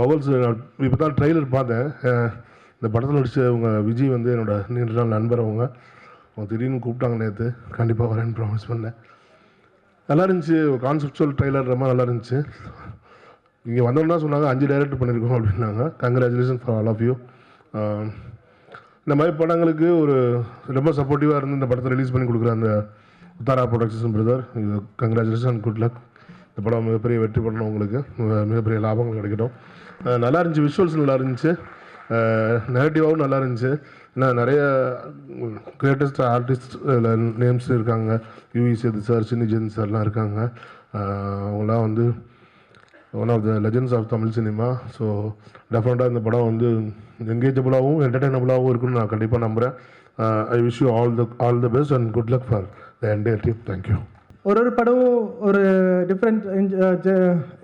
Vowels இப்போ தான் trailer பார்த்தேன். இந்த படத்தில் நடிச்சவங்க விஜய் வந்து என்னோட நீண்ட நாள் நண்பர். அவங்க திடீர்னு கூப்பிட்டாங்க நேற்று. கண்டிப்பாக வரேன்னு ப்ராமிஸ் பண்ணேன். நல்லா இருந்துச்சு. கான்செப்சுவல் ட்ரெய்லர் ரொம்ப நல்லா இருந்துச்சு. இங்கே வந்தோன்னா சொன்னாங்க 5 டைரக்டர் பண்ணியிருக்கோம் அப்படின்னாங்க. Congratulation for all of you. இந்த மாதிரி படங்களுக்கு ஒரு ரொம்ப சப்போர்ட்டிவாக இருந்து இந்த படத்தை ரிலீஸ் பண்ணி கொடுக்குற அந்த உத்தாரா ப்ரொடக்ஷன் பிரதர், இது கங்க்ராச்சுலேஷன் அண்ட் குட் லக். இந்த படம் மிகப்பெரிய வெற்றி பண்ணணும், உங்களுக்கு மிகப்பெரிய லாபங்கள் கிடைக்கட்டும். நல்லா இருந்துச்சு, விஷுவல்ஸ் நல்லா இருந்துச்சு, நெகட்டிவாகவும் நல்லா இருந்துச்சு. ஏன்னா நிறைய கிரேட்டஸ்ட் ஆர்டிஸ்ட் நேம்ஸ் இருக்காங்க. யூவி சேது சார், சின்னிஜென் சார்லாம் இருக்காங்க. அவங்களாம் வந்து one of the legends of Tamil cinema. So டெஃபினட்டாக இந்த படம் வந்து என்கேஜபிளாகவும் என்டர்டைனபிளாகவும் இருக்குன்னு நான் கண்டிப்பாக நம்புகிறேன். I wish you all the best and good luck for the entire team. Thank you. ஒரு படமும் ஒரு different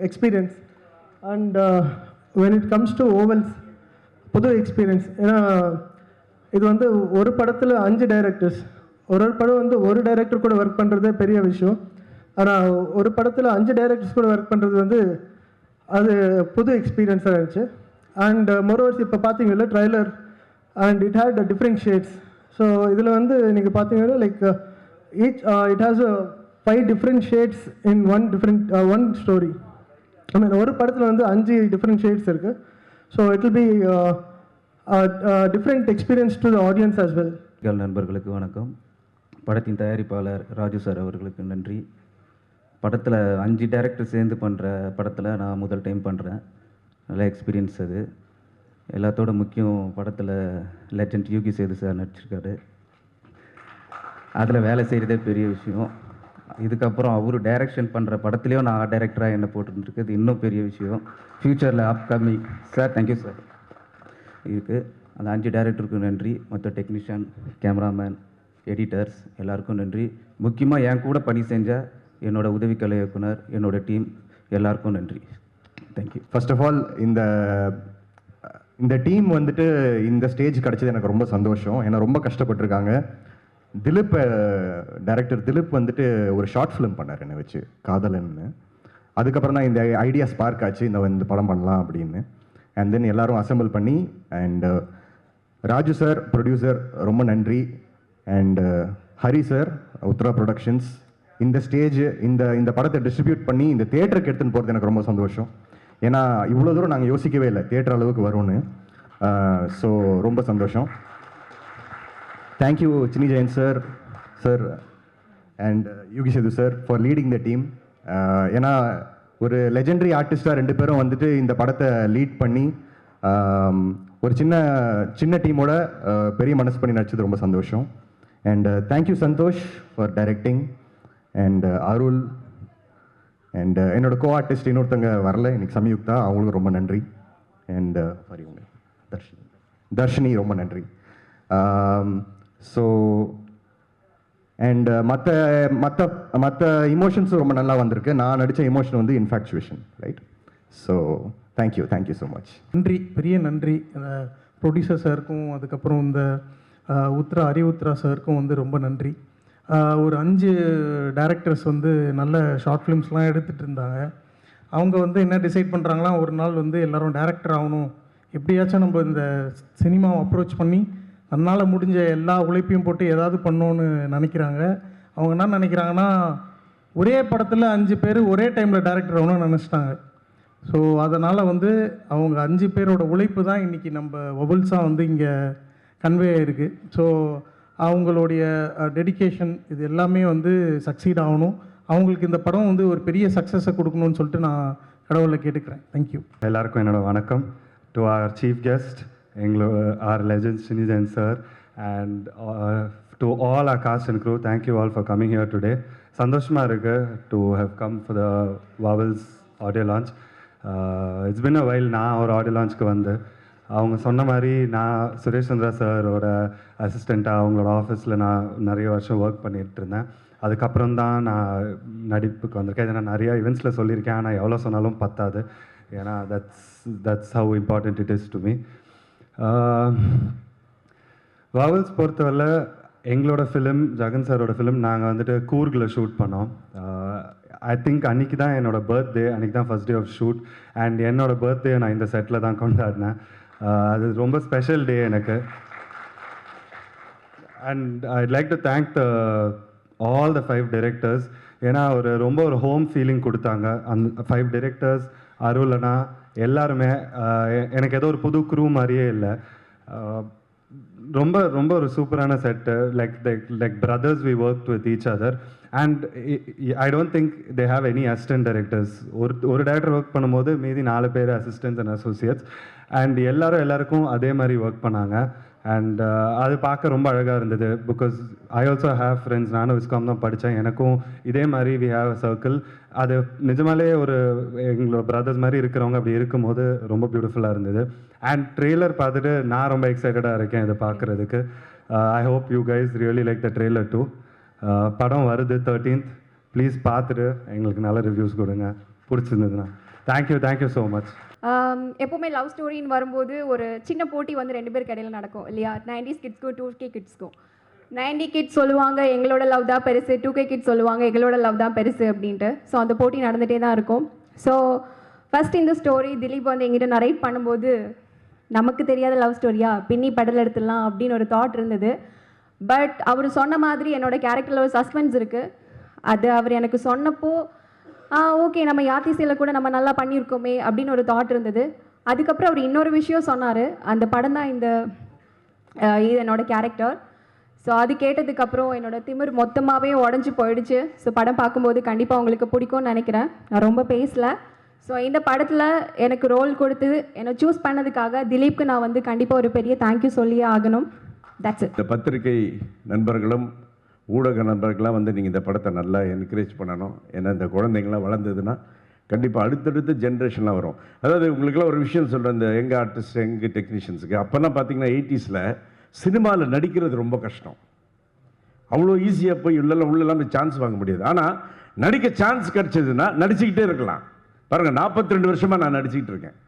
experience. And when it comes to ovals, புது எக்ஸ்பீரியன்ஸ். ஏன்னா இது வந்து ஒரு படத்தில் 5 டைரக்டர்ஸ். ஒரு படம் வந்து ஒரு டைரக்டர் கூட ஒர்க் பண்ணுறதே பெரிய விஷயம். ஆனால் ஒரு படத்தில் 5 டைரக்டர்ஸ் கூட ஒர்க் பண்ணுறது வந்து அது புது எக்ஸ்பீரியன்ஸாக இருந்துச்சு. அண்ட் மோரோவர்ஸ் இப்போ பார்த்தீங்கன்னா trailer and it had different shades. So இதில் வந்து நீங்கள் பார்த்தீங்கன்னா like it has 5 different shades in one story. I mean ஒரு படத்தில் வந்து 5 டிஃப்ரெண்ட் ஷேட்ஸ் இருக்குது. So it will be different experience to the audience as well. நண்பர்களுக்கு வணக்கம். படத்தின் தயாரிப்பாளர் ராஜு சார் அவர்களுக்கு நன்றி. படத்தில் 5 டைரக்டர் சேர்ந்து பண்ணுற படத்தில் நான் முதல் டைம் பண்ணுறேன். நல்ல எக்ஸ்பீரியன்ஸ் அது. எல்லாத்தோட முக்கியம், படத்தில் லெஜண்ட் யூகி சேது சார் நடிச்சிருக்காரு. அதில் வேலை செய்கிறதே பெரிய விஷயம். இதுக்கப்புறம் அவர் டைரக்ஷன் பண்ணுற படத்துலேயும் நான் டைரக்டராக என்ன போட்டுருந்துருக்குது இன்னும் பெரிய விஷயம். ஃப்யூச்சரில் அப்கமிங். Sir thank you sir. இதுக்கு அந்த 5 டைரக்டருக்கும் நன்றி. மற்ற டெக்னீஷியன், கேமராமேன், எடிட்டர்ஸ் எல்லாருக்கும் நன்றி. முக்கியமாக என் கூட பணி செஞ்ச என்னோடய உதவி கலை இயக்குனர், என்னோடய டீம் எல்லாருக்கும் நன்றி. தேங்க்யூ. ஃபர்ஸ்ட் ஆஃப் ஆல் இந்த டீம் வந்துட்டு இந்த ஸ்டேஜ் கிடச்சது எனக்கு ரொம்ப சந்தோஷம். ஏன்னா ரொம்ப கஷ்டப்பட்டிருக்காங்க. டைரக்டர் திலீப் வந்துட்டு ஒரு ஷார்ட் ஃபிலிம் பண்ணார் என்னை வச்சு, காதலன்னு. அதுக்கப்புறம் தான் இந்த ஐடியா ஸ்பார்க் ஆச்சு, இந்த படம் பண்ணலாம் அப்படின்னு. அண்ட் தென் எல்லாரும் அசம்பிள் பண்ணி, அண்ட் ராஜு சார் ப்ரொடியூசர் ரொம்ப நன்றி. And Hari sir, Uthra productions, இந்த ஸ்டேஜ் இந்த படத்தை டிஸ்ட்ரிபியூட் பண்ணி இந்த தியேட்டருக்கு எடுத்துன்னு போகிறது எனக்கு ரொம்ப சந்தோஷம். ஏன்னா இவ்வளோ தூரம் நாங்கள் யோசிக்கவே இல்லை தியேட்டர் அளவுக்கு வரும்னு. ஸோ ரொம்ப சந்தோஷம். Thank you Chinni Jayanth sir and Yugi Sethu sir for leading the team. ஏன்னா ஒரு லெஜெண்டரி ஆர்டிஸ்டாக 2 பேரும் வந்துட்டு இந்த படத்தை லீட் பண்ணி ஒரு சின்ன டீமோட பெரிய மனசு பண்ணி நடிச்சது ரொம்ப சந்தோஷம். And thank you Santhosh for directing. And Arul and என்னோட கோ ஆர்டிஸ்ட் இன்னொருத்தங்க வரல இன்னைக்கு, சம்யுக்தா, அவங்களுக்கும் ரொம்ப நன்றி. அண்ட் சாரி உங்க தர்ஷினி ரொம்ப நன்றி. ஸோ அண்ட் மற்ற இமோஷன்ஸும் ரொம்ப நல்லா வந்திருக்கு. நான் நடித்த இமோஷன் வந்து infatuation, right? So thank you so much. நன்றி, பெரிய நன்றி ப்ரொடியூசர் சாருக்கும், அதுக்கப்புறம் இந்த உத்ரா சாருக்கும் வந்து ரொம்ப நன்றி. ஒரு 5 டைரக்டர்ஸ் வந்து நல்ல ஷார்ட் ஃபிலிம்ஸ்லாம் எடுத்துகிட்டு இருந்தாங்க. அவங்க வந்து என்ன டிசைட் பண்ணுறாங்களா, ஒரு நாள் வந்து எல்லோரும் டைரக்டர் ஆகணும், எப்படியாச்சும் நம்ம இந்த சினிமாவை அப்ரோச் பண்ணி தன்னால் முடிஞ்ச எல்லா உழைப்பையும் போட்டு ஏதாவது பண்ணோன்னு நினைக்கிறாங்க. அவங்க என்ன நினைக்கிறாங்கன்னா, ஒரே படத்தில் 5 பேர் ஒரே டைமில் டைரக்டர் ஆகணும்னு நினச்சிட்டாங்க. ஸோ அதனால் வந்து அவங்க 5 பேரோட உழைப்பு தான் இன்றைக்கி நம்ம வபுல்ஸாக வந்து இங்கே கன்வே ஆகிருக்கு. ஸோ அவங்களுடைய டெடிகேஷன் இது எல்லாமே வந்து சக்சீட் ஆகணும். அவங்களுக்கு இந்த படம் வந்து ஒரு பெரிய சக்ஸஸை கொடுக்கணும்னு சொல்லிட்டு நான் கடவுளை கேட்டுக்கிறேன். தேங்க்யூ. எல்லாருக்கும் என்னோட வணக்கம். To our chief guest, our legend Sinijan sir, and to all our cast and crew, thank you all for coming here today. Sandoshma irukku to have come for the Vowels audio launch. It's been a while na or audio launch ku vandu அவங்க சொன்ன மாதிரி நான் சுரேஷ் சந்திரா சாரோட அசிஸ்டண்ட்டாக அவங்களோட ஆஃபீஸில் நான் நிறைய வருஷம் ஒர்க் பண்ணிகிட்டு இருந்தேன். அதுக்கப்புறம் தான் நான் நடிப்புக்கு வந்திருக்கேன். இதை நான் நிறையா இவெண்ட்ஸில் சொல்லியிருக்கேன், ஆனால் எவ்வளோ சொன்னாலும் பத்தாது. ஏன்னா that's how important it is to me. வாவல்ஸ் பொறுத்தவரை எங்களோட ஃபிலிம், ஜகன் சாரோட ஃபிலிம் நாங்கள் வந்துட்டு கூர்கில் ஷூட் பண்ணோம். ஐ திங்க் அன்றைக்கி தான் என்னோட பர்த்டே, அன்றைக்கி தான் first day of shoot. And என்னோட பர்த்டே நான் இந்த செட்டில் தான் கொண்டாடினேன். அது ரொம்ப ஸ்பெஷல் டே எனக்கு. And I'd like to thank all the 5 directors. ஏன்னா ரொம்ப ஒரு ஹோம் ஃபீலிங் கொடுத்தாங்க அந்த 5 directors. அருளனா எல்லாருமே எனக்கு ஏதோ ஒரு புது க்ரூ மாதிரியே இல்லை. ரொம்ப ரொம்ப ஒரு சூப்பரான set. Like brothers we work with each other. And I don't think they have any assistant directors. ஒரு டேரக்டர் ஒர்க் பண்ணும்போது மீதி 4 பேர் அசிஸ்டன்ட்ஸ் அண்ட் அசோசியேட்ஸ். அண்ட் எல்லாருக்கும் அதே மாதிரி ஒர்க் பண்ணாங்க. அண்ட் அது பார்க்க ரொம்ப அழகாக இருந்தது. Because I also have friends. நானும் விஸ்காம் தான் படித்தேன். எனக்கும் இதே மாதிரி வி ஹேவ் அ சர்க்கிள். அது நிஜமாலே எங்களோட பிரதர்ஸ் மாதிரி இருக்கிறவங்க அப்படி இருக்கும்போது ரொம்ப பியூட்டிஃபுல்லாக இருந்தது. அண்ட் ட்ரெய்லர் பார்த்துட்டு நான் ரொம்ப எக்ஸைட்டடாக இருக்கேன் இதை பார்க்குறதுக்கு. I hope you guys really like the trailer too. படம் வருது 13th. ப்ளீஸ் பார்த்துட்டு எங்களுக்கு நல்ல ரிவ்யூஸ் கொடுங்க பிடிச்சிருந்ததுன்னா. Thank you so much. எப்போவுமே லவ் ஸ்டோரின்னு வரும்போது ஒரு சின்ன போட்டி வந்து 2 பேருக்கு இடையில நடக்கும் இல்லையா? 90s கிட்ஸ்க்கும் 2K கிட்ஸ்க்கும். 90 கிட்ஸ் சொல்லுவாங்க எங்களோட லவ் தான் பெருசு, 2K கிட்ஸ் சொல்லுவாங்க எங்களோட லவ் தான் பெருசு அப்படின்ட்டு. ஸோ அந்த போட்டி நடந்துகிட்டே தான் இருக்கும். ஸோ ஃபஸ்ட் இந்த ஸ்டோரி திலீப் வந்து எங்கிட்ட நரேட் பண்ணும்போது நமக்கு தெரியாத லவ் ஸ்டோரியா பின்னி படல் எடுத்துடலாம் அப்படின்னு ஒரு தாட் இருந்தது. பட் அவர் சொன்ன மாதிரி என்னோடய கேரக்டரில் ஒரு சஸ்பென்ஸ் இருக்குது. அது அவர் எனக்கு சொன்னப்போ ஓகே நம்ம யாத்திசையில் கூட நம்ம நல்லா பண்ணியிருக்கோமே அப்படின்னு ஒரு தாட் இருந்தது. அதுக்கப்புறம் அவர் இன்னொரு விஷயம் சொன்னார். அந்த படம் தான் இது என்னோடய கேரக்டர். ஸோ அது கேட்டதுக்கப்புறம் என்னோடய திமிர் மொத்தமாகவே உடஞ்சி போயிடுச்சு. ஸோ படம் பார்க்கும்போது கண்டிப்பாக உங்களுக்கு பிடிக்கும்னு நினைக்கிறேன். நான் ரொம்ப பேசலை. ஸோ இந்த படத்தில் எனக்கு ரோல் கொடுத்து என்னை சூஸ் பண்ணதுக்காக திலீப்க்கு நான் வந்து கண்டிப்பாக ஒரு பெரிய தேங்க்யூ சொல்லியே ஆகணும். That's it. இந்த பத்திரிகை நண்பர்களும் ஊடக நண்பர்களாம் வந்து நீங்கள் இந்த படத்தை நல்லா என்கரேஜ் பண்ணணும். ஏன்னா இந்த குழந்தைங்களாம் வளர்ந்ததுன்னா கண்டிப்பாக அடுத்தடுத்த ஜென்ரேஷன்லாம் வரும். அதாவது உங்களுக்குலாம் ஒரு விஷயம் சொல்கிறேன். இந்த எங்கள் ஆர்டிஸ்ட் எங்கள் டெக்னீஷியன்ஸுக்கு அப்போல்லாம் பார்த்தீங்கன்னா 80s சினிமாவில் நடிக்கிறது ரொம்ப கஷ்டம். அவ்வளோ ஈஸியாக போய் உள்ளெல்லாம் சான்ஸ் வாங்க முடியாது. ஆனால் நடிக்க சான்ஸ் கிடச்சதுன்னா நடிச்சுக்கிட்டே இருக்கலாம். பாருங்கள் 42 வருஷமாக நான் நடிச்சுக்கிட்டு இருக்கேன்.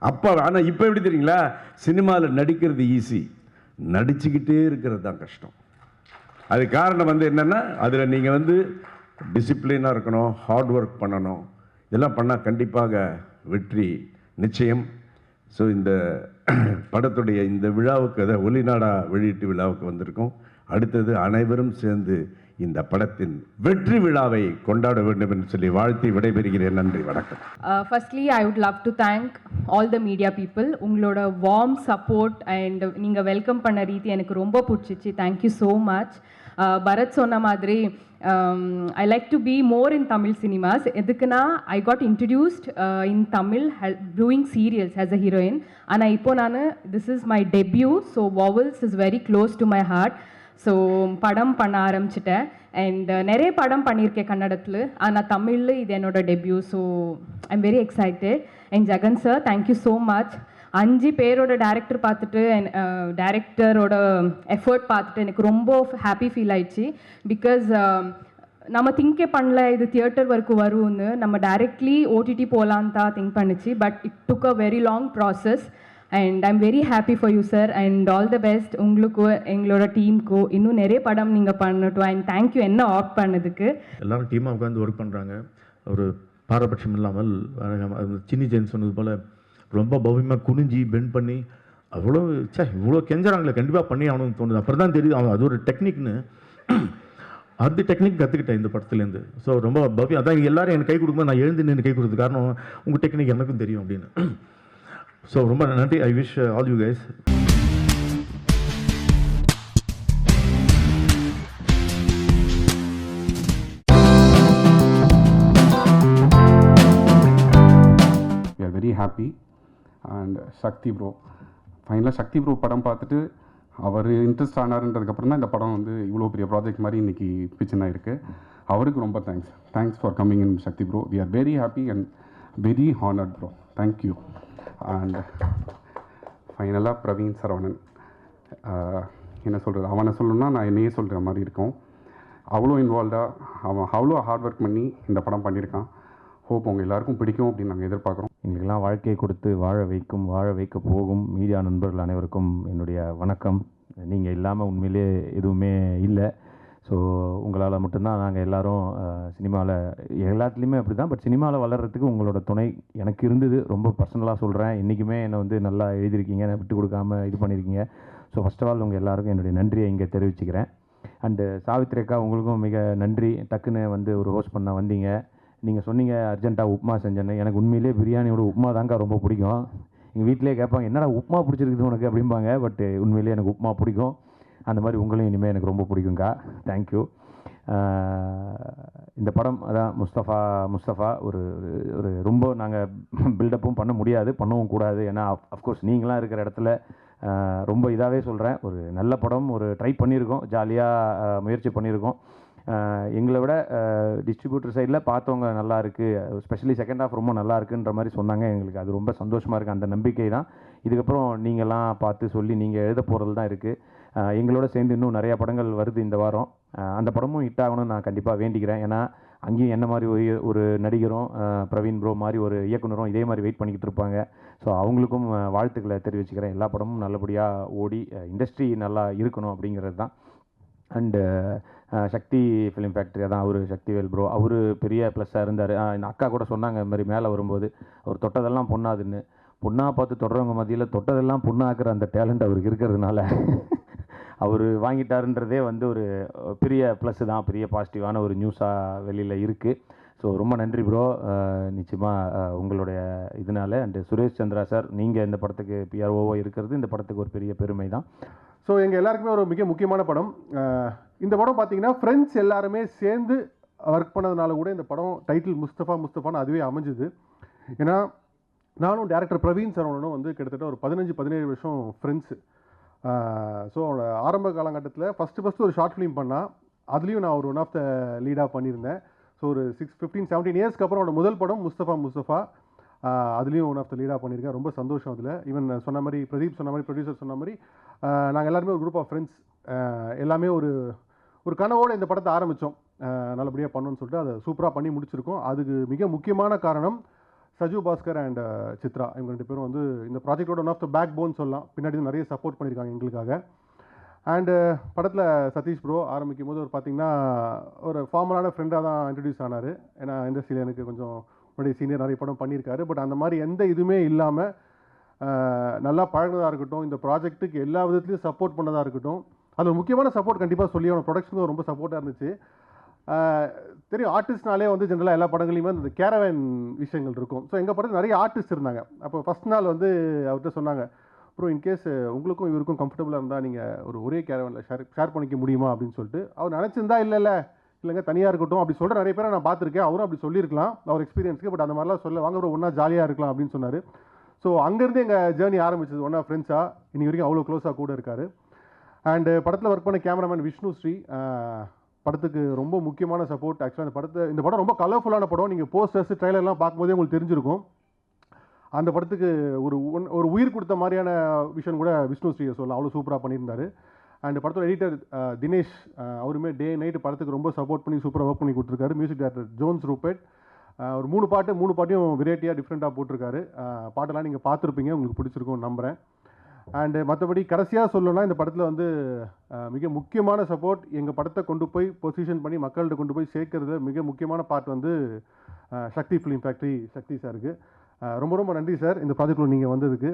அப்போ ஆனால் இப்போ எப்படி தெரியுங்களா? சினிமாவில் நடிக்கிறது ஈஸி, நடிச்சுக்கிட்டே இருக்கிறது தான் கஷ்டம். அது காரணம் வந்து என்னென்னா அதில் நீங்கள் வந்து டிசிப்ளினாக இருக்கணும், ஹார்ட் ஒர்க் பண்ணணும். இதெல்லாம் பண்ணால் கண்டிப்பாக வெற்றி நிச்சயம். ஸோ இந்த படத்துடைய இந்த விழாவுக்கு, அதை ஒலிநாடா வெளியீட்டு விழாவுக்கு வந்திருக்கோம். அடுத்தது அனைவரும் சேர்ந்து இந்த படத்தின் வெற்றி விழாவை கொண்டாட வேண்டும் என்று சொல்லி வாழ்த்தி விடைபெறுகிறேன். நன்றி, வணக்கம். Firstly, I would love to thank all the media people. உங்களோட warm support and நீங்கள் வெல்கம் பண்ண ரீதி எனக்கு ரொம்ப பிடிச்சிச்சு. Thank you so much. Bharat சொன்ன மாதிரி I like to be more in Tamil cinemas. எதுக்குன்னா I got introduced in Tamil doing serials as a heroine. ஆனால் இப்போ this is my debut, so Vowels is very close to my heart. So படம் பண்ண ஆரம்பிச்சிட்டேன். And நிறைய படம் பண்ணியிருக்கேன் கன்னடத்தில், ஆனால் தமிழில் இது என்னோட debut. So I am very excited. And Jagan sir, thank you so much. 5 பேரோட டேரக்டர் பார்த்துட்டு டேரக்டரோட எஃபர்ட் பார்த்துட்டு எனக்கு ரொம்ப ஹாப்பி ஃபீல் ஆயிடுச்சு. பிகாஸ் நம்ம திங்கே பண்ணல இது தியேட்டர் வரைக்கும் வரும்னு. நம்ம டைரெக்ட்லி ஓடிடி போகலான்னு தான் திங்க் பண்ணிச்சு. But it took a very long process. And I am very happy for you sir. And all the best உங்களுக்கும் எங்களோட டீமுக்கும். இன்னும் நிறைய படம் நீங்கள் பண்ணட்டும். அண்ட் தேங்க்யூ என்ன ஆப்ட் பண்ணதுக்கு. எல்லோரும் டீமாக உட்காந்து ஒர்க் பண்ணுறாங்க. ஒரு பாரபட்சம் இல்லாமல் சின்னி ஜெயின் சொன்னது போல் ரொம்ப பவ்யமாக குனிஞ்சி பெண்ட் பண்ணி அவ்வளோ இவ்வளோ கெஞ்சுறாங்களே, கண்டிப்பாக பண்ணி ஆகணும்னு தோணுது. அப்புறம் தான் தெரியுது அது ஒரு டெக்னிக்னு. அந்த டெக்னிக் கற்றுக்கிட்டேன் இந்த படத்துலேருந்து. ஸோ ரொம்ப பவ்யம். அதான் எல்லோரும் எனக்கு கை கொடுக்கும்போது நான் எழுந்து நின்று கை கொடுத்தது காரணம் உங்கள் டெக்னிக் எனக்கும் தெரியும் அப்படின்னு. ஸோ ரொம்ப நன்றி. I wish all you guys. We are very happy. And Sakthi bro, ஃபைனலாக சக்தி ப்ரோ படம் பார்த்துட்டு அவர் இன்ட்ரெஸ்ட் ஆனார்ன்றதுக்கப்புறம் தான் இந்த படம் வந்து இவ்வளோ பெரிய ப்ராஜெக்ட் மாதிரி இன்றைக்கி பிச்சுனா இருக்குது. அவருக்கு ரொம்ப thanks for coming in Sakthi bro. We are very happy and very honoured bro. Thank you. And ஃபைனலாக பிரவீன் சரவணன், என்ன சொல்கிறது, அவனை சொல்லணும்னா நான் என்னையே சொல்கிற மாதிரி இருக்கும். அவ்வளோ இன்வால்வ்டாக அவன் அவ்வளோ ஹார்ட் ஒர்க் பண்ணி இந்த படம் பண்ணியிருக்கான். ஹோப் உங்கள் எல்லாருக்கும் பிடிக்கும் அப்படின்னு நாங்கள் எதிர்பார்க்குறோம். எங்களுக்கெல்லாம் வாழ்க்கையை கொடுத்து வாழ வைக்க போகும் மீடியா நண்பர்கள் அனைவருக்கும் என்னுடைய வணக்கம். நீங்கள் இல்லாமல் உண்மையிலே எதுவுமே இல்லை. ஸோ உங்களால் மட்டும்தான் நாங்கள் எல்லோரும் சினிமாவில் எல்லாத்துலேயுமே அப்படி தான், பட் சினிமாவில் வளர்கிறதுக்கு உங்களோட துணை எனக்கு இருந்தது. ரொம்ப பர்சனலாக சொல்கிறேன், இன்றைக்குமே என்னை வந்து நல்லா எழுதியிருக்கீங்க, என்னை விட்டு கொடுக்காமல் இது பண்ணியிருக்கீங்க. ஸோ ஃபர்ஸ்ட் ஆஃப் ஆல் உங்கள் எல்லாருக்கும் என்னுடைய நன்றியை இங்கே தெரிவிச்சுக்கிறேன். அண்டு சாவித்ரி அக்கா, உங்களுக்கும் மிக நன்றி. டக்குன்னு வந்து ஒரு ஹோஸ்ட் பண்ண வந்தீங்க. நீங்கள் சொன்னீங்க அர்ஜென்ட்டாக உப்புமா செஞ்சேன்னு. எனக்கு உண்மையிலே பிரியாணியோட உப்புமா தாங்க்கா ரொம்ப பிடிக்கும். எங்கள் வீட்டிலே கேட்பாங்க, என்னடா உப்புமா பிடிச்சிருக்குது உனக்கு அப்படிம்பாங்க. பட் உண்மையிலே எனக்கு உப்புமா பிடிக்கும். அந்த மாதிரி உங்களையும் இனிமேல் எனக்கு ரொம்ப பிடிக்குங்க்கா. தேங்க்யூ. இந்த படம் அதான் முஸ்தஃபா ஒரு ஒரு ரொம்ப நாங்கள் பில்டப்பும் பண்ண முடியாது, பண்ணவும் கூடாது. ஏன்னா அஃப்கோர்ஸ் நீங்களாம் இருக்கிற இடத்துல ரொம்ப இதாகவே சொல்கிறேன், ஒரு நல்ல படம், ஒரு ட்ரை பண்ணியிருக்கோம், ஜாலியாக முயற்சி பண்ணியிருக்கோம். எங்களை விட டிஸ்ட்ரிபியூட்டர் சைடில் பார்த்தவங்க நல்லா இருக்குது, ஸ்பெஷலி செகண்ட் ஹாஃப் ரொம்ப நல்லா இருக்குன்ற மாதிரி சொன்னாங்க. எங்களுக்கு அது ரொம்ப சந்தோஷமாக இருக்குது. அந்த நம்பிக்கை தான் இதுக்கப்புறம் நீங்கள்லாம் பார்த்து சொல்லி நீங்கள் எழுத போகிறது தான் இருக்குது. எங்களோட சேர்ந்து இன்னும் நிறையா படங்கள் வருது இந்த வாரம். அந்த படமும் ஹிட் ஆகணும்னு நான் கண்டிப்பாக வேண்டிக்கிறேன். ஏன்னா அங்கேயும் என்ன மாதிரி ஒரு நடிகரும் பிரவீன் ப்ரோ மாதிரி ஒரு இயக்குனரும் இதே மாதிரி வெயிட் பண்ணிக்கிட்டு இருப்பாங்க. ஸோ அவங்களுக்கும் வாழ்த்துக்களை தெரிவிச்சுக்கிறேன். எல்லா படமும் நல்லபடியாக ஓடி இண்டஸ்ட்ரி நல்லா இருக்கணும் அப்படிங்கிறது தான். அண்டு சக்தி ஃபிலிம் ஃபேக்ட்ரி தான் அவர் சக்திவேல் ப்ரோ, அவர் பெரிய ப்ளஸ்ஸாக இருந்தார். என் அக்கா கூட சொன்னாங்க இந்த மாதிரி மேலே வரும்போது, அவர் தொட்டதெல்லாம் பொண்ணாதுன்னு. பொண்ணாக பார்த்து தொடரவங்க மத்தியில் தொட்டதெல்லாம் பொண்ணாக்குற அந்த டேலண்ட் அவருக்கு இருக்கிறதுனால அவர் வாங்கிட்டாருன்றதே வந்து ஒரு பெரிய ப்ளஸ்ஸு தான், பெரிய பாசிட்டிவான ஒரு நியூஸாக வெளியில் இருக்குது. ஸோ ரொம்ப நன்றி ப்ரோ. நிச்சயமாக உங்களுடைய இதனால. அண்டு சுரேஷ் சந்திரா சார், நீங்கள் இந்த படத்துக்கு பிஆர்ஓவோ இருக்கிறது இந்த படத்துக்கு ஒரு பெரிய பெருமை தான். ஸோ எங்கள் எல்லாருக்குமே ஒரு மிக முக்கியமான படம். இந்த படம் பார்த்தீங்கன்னா ஃப்ரெண்ட்ஸ் எல்லாருமே சேர்ந்து ஒர்க் பண்ணதுனால கூட இந்த படம் டைட்டில் முஸ்தஃபான்னு அதுவே அமைஞ்சுது. ஏன்னா நானும் டேரக்டர் பிரவீன் சரவணனும் வந்து கிட்டத்தட்ட ஒரு 15-17 வருஷம் ஃப்ரெண்ட்ஸு. ஸோ ஆரம்ப காலகட்டத்தில் ஃபஸ்ட்டு ஒரு ஷார்ட் ஃபிலிம் பண்ணால், அதுலேயும் நான் ஒரு ஒன் ஆஃப் த லீடாக பண்ணியிருந்தேன். ஸோ ஒரு 15-17 இயர்ஸ்க்கு அப்புறம் அவனோட முதல் படம் முஸ்தஃபா, அதுலேயும் ஒன் ஆஃப் த லீடாக பண்ணியிருக்கேன். ரொம்ப சந்தோஷம் அதில். ஈவன் சொன்ன மாதிரி பிரதீப் சொன்ன மாதிரி, ப்ரொடியூசர் சொன்ன மாதிரி, நாங்கள் எல்லாருமே ஒரு குரூப் ஆஃப் ஃப்ரெண்ட்ஸ், எல்லாமே ஒரு கனவோடு இந்த படத்தை ஆரம்பித்தோம். நல்லபடியாக பண்ணணும்னு சொல்லிட்டு அதை சூப்பராக பண்ணி முடிச்சிருக்கோம். அதுக்கு மிக முக்கியமான காரணம் சஜு பாஸ்கர் அண்ட் சித்ரா. இவங்க 2 பேரும் வந்து இந்த ப்ராஜெக்டோட one of the backbone சொல்லலாம். பின்னாடி நிறைய சப்போர்ட் பண்ணியிருக்காங்க எங்களுக்காக. அண்டு படத்தில் சதீஷ் ப்ரோ ஆரம்பிக்கும் போது பார்த்தீங்கன்னா ஒரு ஃபார்மலான ஃப்ரெண்டாக தான் இன்ட்ரடியூஸ் ஆனார். ஏன்னா இண்டஸ்ட்ரியில் எனக்கு கொஞ்சம் முன்னாடி சீனியர் நிறைய படம் பண்ணியிருக்காரு. பட் அந்த மாதிரி எந்த இதுவுமே இல்லாமல் நல்லா பழகினதாக இருக்கட்டும், இந்த ப்ராஜெக்ட்டுக்கு எல்லா விதத்துலையும் சப்போர்ட் பண்ணதாக இருக்கட்டும். அது ஒரு முக்கியமான சப்போர்ட் கண்டிப்பாக சொல்லி அவன் ப்ரொடக்ஷனுக்கு ரொம்ப சப்போர்ட்டாக இருந்துச்சு. தெரியும் ஆர்டிஸ்ட்னாலே வந்து ஜென்ரலாக எல்லா படங்களையுமே இந்த கேரவேன் விஷயங்கள் இருக்கும். ஸோ எங்கள் படத்தில் நிறைய ஆர்டிஸ்ட் இருந்தாங்க. அப்போ ஃபஸ்ட் நாள் வந்து அவர்கிட்ட சொன்னாங்க, அப்புறம் இன்கேஸ் உங்களுக்கும் இவருக்கும் கம்ஃபர்டபுளாக இருந்தால் நீங்கள் ஒரே கேரவேனில் ஷேர் பண்ணிக்க முடியுமா அப்படின்னு சொல்லிட்டு அவர் நினச்சிருந்தா இல்லைங்க தனியாக இருக்கட்டும் அப்படி சொல்கிற நிறைய பேரை நான் பார்த்துருக்கேன். அவரும் அப்படி சொல்லியிருக்கலாம் அவர் எக்ஸ்பீரியன்ஸுக்கு. பட் அந்த மாதிரிலாம் சொல்ல வாங்க ஒரு ஒன்றா ஜாலியாக இருக்கலாம் அப்படின்னு சொன்னார். ஸோ அங்கேருந்து எங்கள் ஜேர்னி ஆரம்பிச்சது ஒன்றா ஃப்ரெண்ட்ஸாக. இன்றைக்கி வரைக்கும் அவ்வளோ க்ளோஸாக கூட இருக்கார். அண்டு படத்தில் ஒர்க் பண்ண கேமராமேன் விஷ்ணு ஸ்ரீ படத்துக்கு ரொம்ப முக்கியமான சப்போர்ட். ஆக்சுவலாக இந்த படம் ரொம்ப கலர்ஃபுல்லான படம். நீங்கள் போஸ்டர்ஸ் ட்ரைலர்லாம் பார்க்கும்போதே உங்களுக்கு தெரிஞ்சிருக்கும். அந்த படத்துக்கு ஒரு உயிர் கொடுத்த மாதிரியான விஷயம் கூட விஷ்ணு ஸ்ரீயை சொல்லலாம். அவ்வளோ சூப்பராக பண்ணியிருந்தார். அண்ட் படத்தோட எடிட்டர் தினேஷ், அவருமே டே நைட்டு படத்துக்கு ரொம்ப சப்போர்ட் பண்ணி சூப்பராக ஒர்க் பண்ணி கொடுத்துருக்காரு. மியூசிக் டைரக்டர் ஜோன்ஸ் ரூபெட் ஒரு 3 பாட்டையும் வெரைட்டியாக டிஃப்ரெண்ட்டாக போட்டிருக்காரு. பாட்டெல்லாம் நீங்கள் பார்த்துருப்பீங்க, உங்களுக்கு பிடிச்சிருக்கும்னு நம்புகிறேன். அண்டு மற்றபடி கடைசியாக சொல்லணும்னா இந்த படத்தில் வந்து மிக முக்கியமான சப்போர்ட், எங்கள் படத்தை கொண்டு போய் பொசிஷன் பண்ணி மக்கள்கிட்ட கொண்டு போய் சேர்க்கறது மிக முக்கியமான பார்ட் வந்து சக்தி ஃபிலிம் ஃபேக்ட்ரி சக்தி சாருக்கு. ரொம்ப ரொம்ப நன்றி சார் இந்த ப்ராஜெக்டில் நீங்கள் வந்ததுக்கு.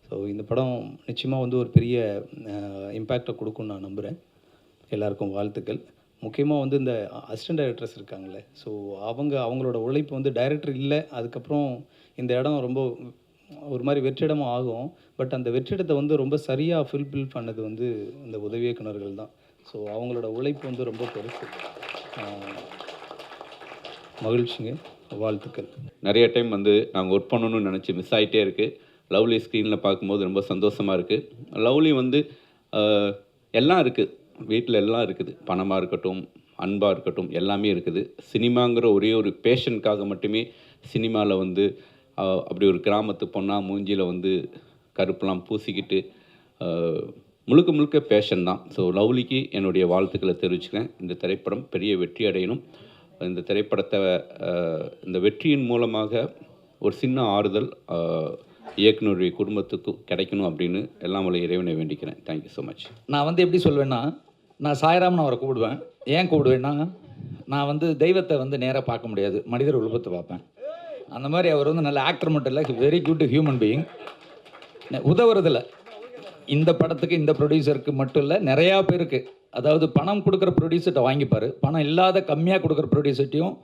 ஸோ இந்த படம் நிச்சயமாக வந்து ஒரு பெரிய இம்பேக்டை கொடுக்கும்னு நான் நம்புகிறேன். எல்லாருக்கும் வாழ்த்துக்கள். முக்கியமாக வந்து இந்த அசிஸ்டன்ட் டைரக்டர்ஸ் இருக்காங்களே, ஸோ அவங்களோட உழைப்பு வந்து டைரக்டர் இல்லை, அதுக்கப்புறம் இந்த இடம் ரொம்ப ஒரு மாதிரி வெற்றிடமும் ஆகும். பட் அந்த வெற்றிடத்தை வந்து ரொம்ப சரியாக ஃபில்பில் பண்ணது வந்து இந்த உதவி இயக்குனர்கள் தான். ஸோ அவங்களோட உழைப்பு வந்து ரொம்ப பெருசு. மகிழ்ச்சிங்க, வாழ்த்துக்கள். நிறைய டைம் வந்து நாங்கள் ஒர்க் பண்ணணும்னு நினச்சி மிஸ் ஆகிட்டே இருக்குது. லவ்லி ஸ்க்ரீனில் பார்க்கும்போது ரொம்ப சந்தோஷமாக இருக்குது. லவ்லி வந்து எல்லாம் இருக்குது, வீட்டில் எல்லாம் இருக்குது. பணமாக இருக்கட்டும், அன்பாக இருக்கட்டும், எல்லாமே இருக்குது. சினிமாங்கிற ஒரே ஒரு பேஷனுக்காக மட்டுமே சினிமாவில் வந்து அப்படி ஒரு கிராமத்து பொண்ணாக மூஞ்சியில் வந்து கருப்பெல்லாம் பூசிக்கிட்டு முழுக்க முழுக்க பேஷன் தான். ஸோ லவ்லிக்கு என்னுடைய வாழ்த்துக்களை தெரிவிச்சுக்கிறேன். இந்த திரைப்படம் பெரிய வெற்றி அடையணும். இந்த திரைப்படத்தை இந்த வெற்றியின் மூலமாக ஒரு சின்ன ஆறுதல் இயக்குனருடைய குடும்பத்துக்கு கிடைக்கணும் அப்படின்னு எல்லாம் வல்ல இறைவனை வேண்டிக்கிறேன். Thank you so much. நான் வந்து எப்படி சொல்வேன்னா, நான் சாய்ராம்னு அவரை கூப்பிடுவேன். ஏன் கூப்பிடுவேன்னா, நான் வந்து தெய்வத்தை வந்து நேராக பார்க்க முடியாது, மனிதர் உருவத்தை பார்ப்பேன். அந்த மாதிரி அவர் வந்து நல்ல ஆக்டர் மட்டும் இல்லை, வெரி குட் ஹியூமன் பீயிங். உதவுறதில்ல இந்த படத்துக்கு, இந்த ப்ரொடியூசருக்கு மட்டும் இல்லை, நிறையா பேருக்கு. அதாவது பணம் கொடுக்குற ப்ரொடியூசர்கிட்ட வாங்கிப்பார், பணம் இல்லாத கம்மியாக கொடுக்குற ப்ரொடியூசர்ட்டையும்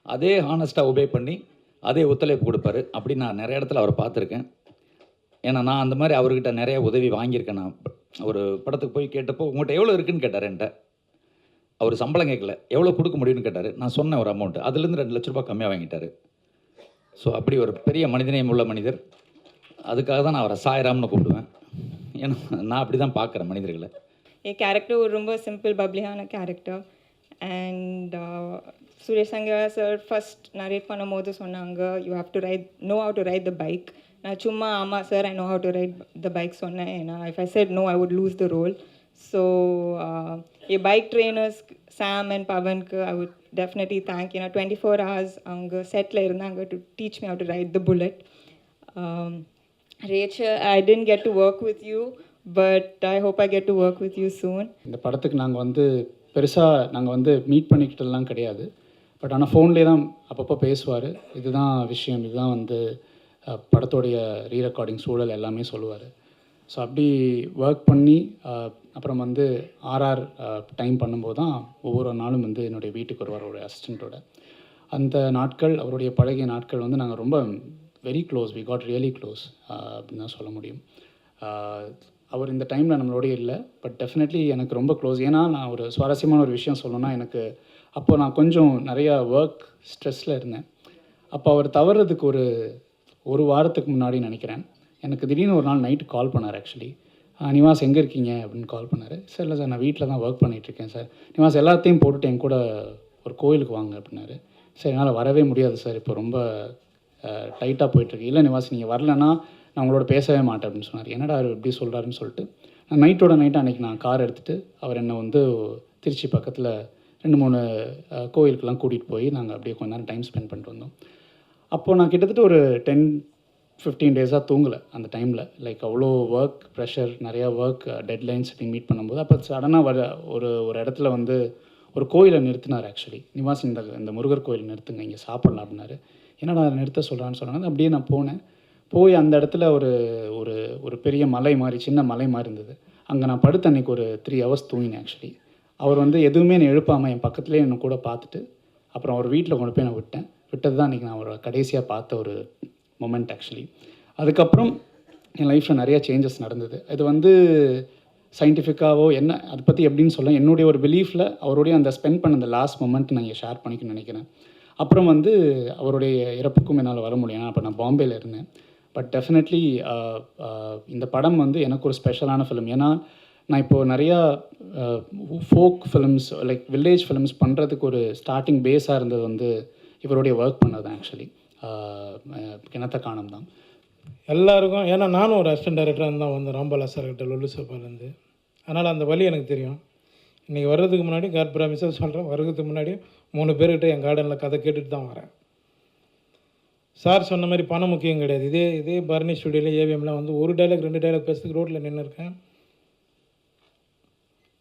அதே ஹானஸ்ட்டாக ஒபே பண்ணி அதே ஒத்துழைப்பு கொடுப்பாரு. அப்படி நான் நிறைய இடத்துல அவரை பார்த்துருக்கேன். ஏன்னா நான் அந்த மாதிரி அவர்கிட்ட நிறைய உதவி வாங்கியிருக்கேன். நான் ஒரு படத்துக்கு போய் கேட்டப்போ, உங்கள்கிட்ட எவ்வளோ இருக்குன்னு கேட்டார் என்கிட்ட. அவர் சம்பளம் கேட்கல, எவ்வளோ கொடுக்க முடியும்னு கேட்டார். நான் சொன்ன ஒரு அமௌண்ட்டு, அதுலேருந்து 2 லட்ச ரூபா கம்மியாக வாங்கிட்டார். ஸோ அப்படி ஒரு பெரிய மனிதநேயம் உள்ள மனிதர். அதுக்காக தான் நான் அவரை சாய்ராம்னு கூப்பிடுவேன். ஏன்னா நான் அப்படி தான் பார்க்குறேன் மனிதர்களை. என் கேரக்டர் ஒரு ரொம்ப சிம்பிள் பப்ளியான character. And Suresh Sankara sir first narrate பண்ணும்போது சொன்னாங்க, you have to know how to ride the bike. நான் சும்மா ஆமாம் sir I know how to ride the bike சொன்னேன். ஏன்னா if I said no I would lose the role. So என் bike trainers Sam and பவனுக்கு I would definitely thank. ஏன்னா 24 hours அவங்க செட்டில் இருந்தாங்க to teach me how to ride the bullet. Rachel, I didn't get to work with you, but I hope I get to work with you soon. இந்த படத்துக்கு நாங்கள் வந்து பெருசாக நாங்கள் வந்து மீட் பண்ணிக்கிட்டலாம் கிடையாது. பட் ஆனால் ஃபோன்லேயே தான் அப்பப்போ பேசுவார். இதுதான் விஷயம், இதுதான் வந்து படத்தோடைய ரீரெக்கார்டிங் சூழல் எல்லாமே சொல்லுவார். ஸோ அப்படி ஒர்க் பண்ணி அப்புறம் வந்து ஆர்ஆர் டைம் பண்ணும்போது தான் ஒவ்வொரு நாளும் வந்து என்னுடைய வீட்டுக்கு வருவார் ஒரு அசிஸ்டண்ட்டோட. அந்த நாட்கள், அவருடைய பழகிய நாட்கள் வந்து நாங்கள் ரொம்ப very close, we got really close அப்படின்னு தான் சொல்ல முடியும். அவர் இந்த டைமில் நம்மளோடய இல்லை, பட் டெஃபினெட்லி எனக்கு ரொம்ப க்ளோஸ். ஏன்னா நான் ஒரு சுவாரஸ்யமான ஒரு விஷயம் சொல்லணும்னா, எனக்கு அப்போது நான் கொஞ்சம் நிறையா ஒர்க் ஸ்ட்ரெஸ்ஸில் இருந்தேன். அப்போ அவர் தவறுறதுக்கு ஒரு வாரத்துக்கு முன்னாடி நினைக்கிறேன், எனக்கு திடீர்னு ஒரு நாள் நைட்டு கால் பண்ணார். ஆக்சுவலி, நிவாஸ் எங்கே இருக்கீங்க அப்படின்னு கால் பண்ணார். சார் இல்லை சார், நான் வீட்டில் தான் ஒர்க் பண்ணிகிட்ருக்கேன் சார். நிவாஸ் எல்லாத்தையும் போட்டுட்டு என் கூட ஒரு கோயிலுக்கு வாங்க அப்படின்னாரு. சார் என்னால் வரவே முடியாது சார், இப்போ ரொம்ப டைட்டாக போயிட்டுருக்கு. இல்லை நிவாஸ், நீங்கள் வரலன்னா நான் உங்களோட பேசவே மாட்டேன் அப்படின்னு சொன்னார். என்னடா அவர் எப்படி சொல்கிறாருன்னு சொல்லிட்டு நான் நைட்டோட நைட்டு அன்றைக்கி நான் கார் எடுத்துகிட்டு அவர் என்னை வந்து திருச்சி பக்கத்தில் 2-3 கோயிலுக்கெல்லாம் கூட்டிகிட்டு போய் நாங்கள் அப்படியே கொஞ்ச நேரம் டைம் ஸ்பெண்ட் பண்ணிட்டு வந்தோம். அப்போது நான் கிட்டத்தட்ட ஒரு 10-15 டேஸாக தூங்கலை அந்த டைமில். லைக் அவ்வளோ ஒர்க் ப்ரெஷர், நிறையா ஒர்க் டெட்லைன்ஸ் இப்படி மீட் பண்ணும்போது அப்போ சடனாக ஒரு இடத்துல வந்து ஒரு கோயிலை நிறுத்தினார். ஆக்சுவலி, நிவாஸ் இந்த முருகர் கோயில் நிறுத்துங்க, இங்கே சாப்பிட்லாம் அப்படின்னாரு. என்னடா அதை நிறுத்த சொல்கிறான்னு சொன்னாங்க. அப்படியே நான் போய் அந்த இடத்துல ஒரு பெரிய மலை மாதிரி, சின்ன மலை மாதிரி இருந்தது. அங்கே நான் படுத்து அன்றைக்கி ஒரு 3 hours தூங்கினேன். ஆக்சுவலி அவர் வந்து எதுவுமே என்னை எழுப்பாமல் என் பக்கத்துலேயே என்னை கூட பார்த்துட்டு அப்புறம் அவர் வீட்டில் கொண்டு போய் நான் விட்டது தான் அன்றைக்கி நான் அவரை கடைசியாக பார்த்த ஒரு மொமெண்ட். ஆக்சுவலி அதுக்கப்புறம் என் லைஃப்பில் நிறையா சேஞ்சஸ் நடந்தது. இது வந்து சயின்டிஃபிக்காவோ என்ன அதை பற்றி எப்படின்னு சொல்ல, என்னுடைய ஒரு பிலீஃபில் அவருடைய அந்த ஸ்பெண்ட் பண்ண அந்த லாஸ்ட் மொமெண்ட் நான் இங்கே ஷேர் பண்ணிக்கணும்னு நினைக்கிறேன். அப்புறம் வந்து அவருடைய இறப்புக்கும் என்னால் வர முடியும். அப்போ நான் பாம்பேயில் இருந்தேன். பட் டெஃபினெட்லி இந்த படம் வந்து எனக்கு ஒரு ஸ்பெஷலான ஃபிலிம். ஏன்னா நான் இப்போது நிறையா folk films, like village films பண்ணுறதுக்கு ஒரு ஸ்டார்டிங் பேஸாக இருந்தது வந்து இவருடைய ஒர்க் பண்ணது தான். ஆக்சுவலி கிணத்த காணம் தான் எல்லாருக்கும். ஏன்னா நானும் ஒரு அசிஸ்டன்ட் டைரக்டராக தான் வந்தேன் ராம்பாலா சார்கிட்ட, லொல்லு சப்பாலேருந்து. அதனால் அந்த வழி எனக்கு தெரியும். இன்றைக்கி வர்றதுக்கு முன்னாடி காட் ப்ராமிஸாக சொல்கிறேன், வர்றதுக்கு முன்னாடி 3 பேர்கிட்ட என் கார்டனில் கதை கேட்டுட்டு தான் வரேன். சார் சொன்ன மாதிரி பணம் முக்கியம் கிடையாது. இதே பரணி ஸ்டுடியோவில் ஏவிஎம்லாம் வந்து 1 டைலாக் 2 டைலாக் பேசுறதுக்கு ரோட்டில் நின்று இருக்கேன்.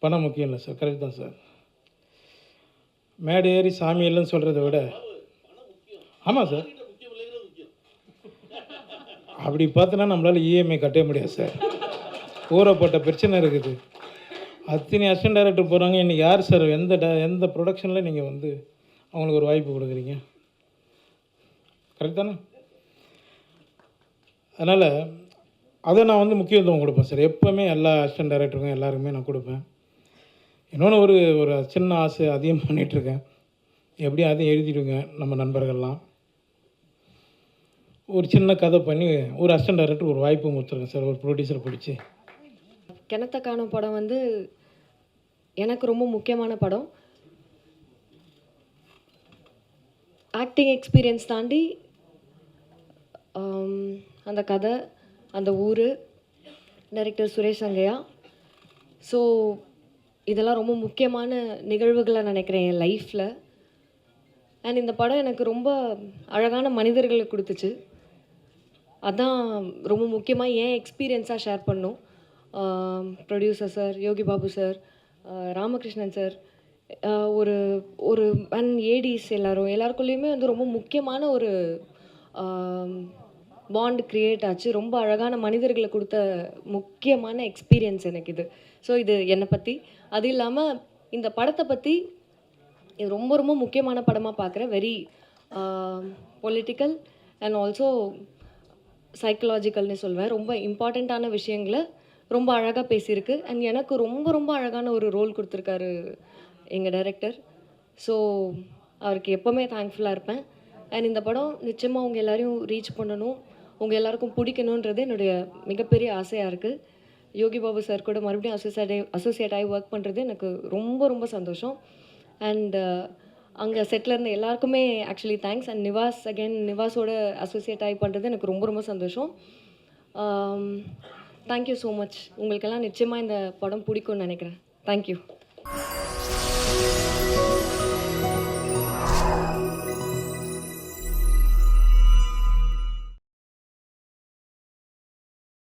பணம் முக்கியம் இல்லை சார், கரெக்ட் தான் சார். மேடை ஏறி சாமி இல்லைன்னு சொல்கிறத விட, ஆமாம் சார், அப்படி பார்த்தோன்னா நம்மளால் இஎம்ஐ கட்டவே முடியாது சார். ஊறப்பட்ட பிரச்சனை இருக்குது. அத்தனை அசிஸ்டன்ட் டைரக்டர் போகிறாங்க. இன்றைக்கி யார் சார் எந்த ப்ரொடக்ஷனில் நீங்கள் வந்து அவங்களுக்கு ஒரு வாய்ப்பு கொடுக்குறீங்க? கரெக்ட் தானே? அதனால் அதை நான் வந்து முக்கியத்துவம் கொடுப்பேன் சார். எப்போவுமே எல்லா அசிஸ்டன்ட் டைரக்டருக்கும் எல்லாருக்குமே நான் கொடுப்பேன். இன்னொன்று ஒரு சின்ன ஆசை அதிகம் பண்ணிகிட்ருக்கேன். எப்படியும் அதையும் எழுதிடுங்க நம்ம நண்பர்கள்லாம். ஒரு சின்ன கதை பண்ணி ஒரு அசிஸ்டன்ட் டைரக்டர் ஒரு வாய்ப்பு கொடுத்துருக்கேன் சார், ஒரு ப்ரொடியூசரை பிடிச்சி. கிணத்த காணும் படம் வந்து எனக்கு ரொம்ப முக்கியமான படம். ஆக்டிங் எக்ஸ்பீரியன்ஸ் தாண்டி அந்த கதை, அந்த ஊர், டைரக்டர் சுரேஷ் சங்கையா, ஸோ இதெல்லாம் ரொம்ப முக்கியமான நிகழ்வுகளாக நினைக்கிறேன் என் லைஃப்பில். அண்ட் இந்த படம் எனக்கு ரொம்ப அழகான மனிதர்களை கொடுத்துச்சு. அதான் ரொம்ப முக்கியமாக என் எக்ஸ்பீரியன்ஸாக ஷேர் பண்ணோம். Producer sir, Yogi Babu sir, Ramakrishnan sir, ஒரு ஒரு அண்ட் ஏடிஸ் எல்லாருக்குள்ளேயுமே வந்து ரொம்ப முக்கியமான ஒரு பாண்ட் க்ரியேட் ஆச்சு. ரொம்ப அழகான மனிதர்களை கொடுத்த முக்கியமான எக்ஸ்பீரியன்ஸ் எனக்கு இது. ஸோ இது என்னை பற்றி. அது இல்லாமல் இந்த படத்தை பற்றி இது ரொம்ப ரொம்ப முக்கியமான படமாக பார்க்குறேன். வெரி பொலிட்டிக்கல் அண்ட் ஆல்சோ சைக்கலாஜிக்கல்னு சொல்வேன். ரொம்ப இம்பார்ட்டண்ட்டான விஷயங்களை ரொம்ப அழகாக பேசியிருக்கு. அண்ட் எனக்கு ரொம்ப ரொம்ப அழகான ஒரு ரோல் கொடுத்துருக்காரு எங்கள் டைரக்டர். ஸோ அவருக்கு எப்போவுமே தேங்க்ஃபுல்லாக இருப்பேன். அண்ட் இந்த படம் நிச்சயமாக உங்கள் எல்லோரையும் ரீச் பண்ணணும், உங்கள் எல்லாருக்கும் பிடிக்கணுன்றது என்னுடைய மிகப்பெரிய ஆசையாக இருக்குது. யோகி பாபு சார் கூட மறுபடியும் அசோசியேட் ஆகி ஒர்க் பண்ணுறது எனக்கு ரொம்ப ரொம்ப சந்தோஷம். அண்ட் அங்கே செட்டில் இருந்த எல்லாருக்குமே ஆக்சுவலி தேங்க்ஸ். அண்ட் நிவாஸோட அசோசியேட் ஆகி பண்ணுறது எனக்கு ரொம்ப ரொம்ப சந்தோஷம். Thank you so much. உங்களுக்கெல்லாம் நிச்சயமாக இந்த படம் பிடிக்கும்னு நினைக்கிறேன். தேங்க்யூ.